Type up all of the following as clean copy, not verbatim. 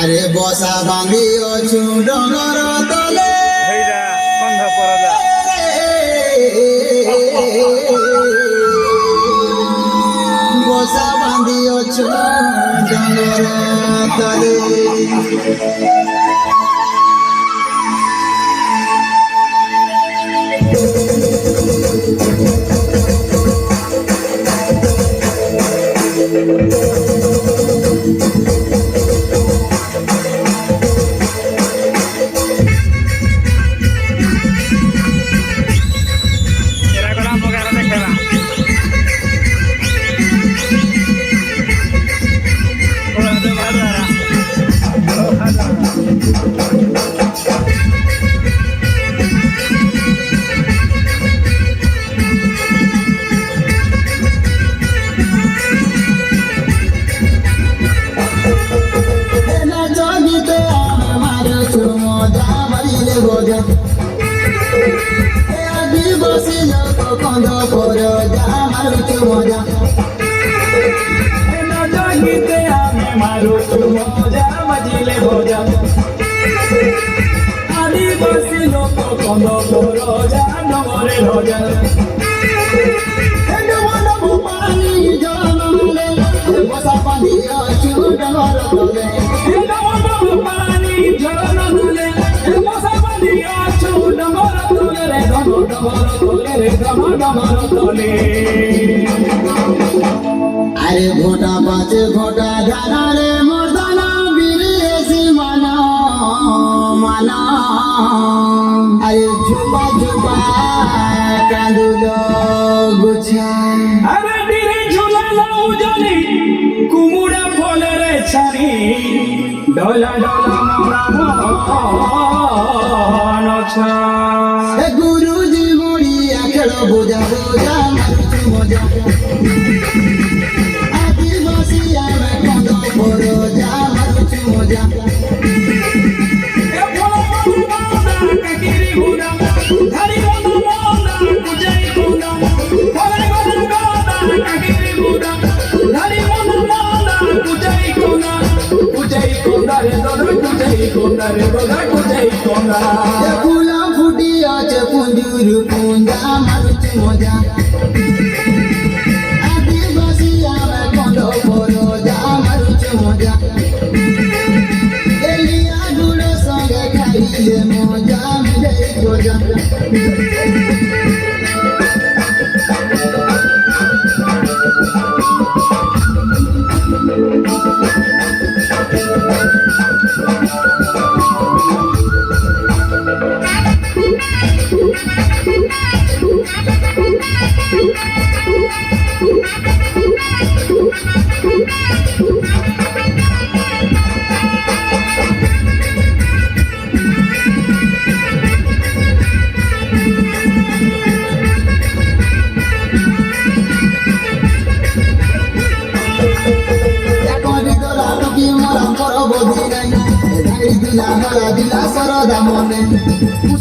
আরে বসা বাঁধি অছু ডগর তলে হেইরা বন্ধ করা যা বসা বাঁধি অছু ডগর তলে এরা করা মগারা দেখে না ওরা তো ভালো এরা না জগিতে আমার মজা বাড়িলে বোঝা আদিবাসী লোক কন্দ পর যা মারুଛୁ মজা না জাগিতে আমি মারুছু মজা বাজিলে ভজা আদিবাসী লোক কন্দ পর যা নগরে রজা পানি জলে বসা পানি অছু ডগর তলে পানি ঝরন তুলে মশা পানি আছো ডমর তুলে রে ডমর তুলে রে ডমর তুলে আরে ঘোটা পাঁচে ঘোটা ধারা রে মর্দানা বিরেসি মানা মানা আরে ঝুপা ঝুপা কাঁদুল গুছা আরে দিনে ঝুলালো জনি কুমুড়া ফলের ছানি ডলা ডলা মোরা নছা এ গুরুজি মরিয়া খেল বোঝা বোঝা মারুছু মজা আদিবাসী আমি কন্দ পর যা মারুছু মজা এ ফল মোরা কাকিরি গুড়া ধারি মোনা কুজাই গুড়া ফলে গোনা কাকিরি গুড়া ধারি মোনা কুজাই গুড়া রে দদা কুজাই গুড়া এ ফুলা ফুটি আছে পুঞ্জুর পুঞ্জা মারুছু মজা আদিবাসী আমি কন্দ পর যা মারুছু মজা এলিয়া গুড় সঙ্গে খাইলে মজা মিলে মজা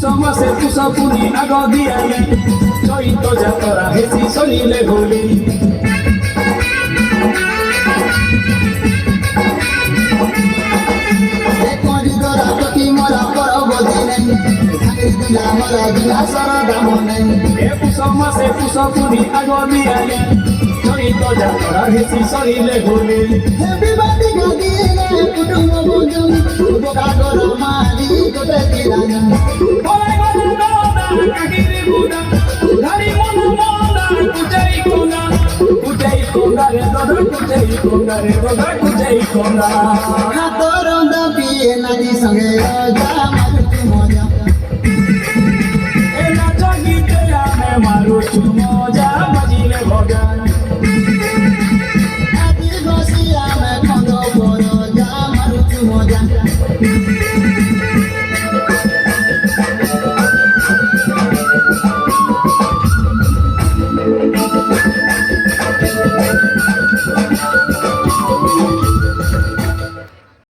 পুষমাসে পুষ পুনি আগ দিয়ালে চৈত যাতরা হেসি চলিলে ভুলি এ পুষমাসে পুষ পুনি আগ দিয়ালে চৈত যাতরা হেসি চলিলে ভুলি বলে গলে দাদা কাকিরি গুড়া ধারি মোনা কুজাই কোনা রে দাদা কুজাই কোনা হাতর পিয়ে নাজি সঙ্গে যা মারুছু মজা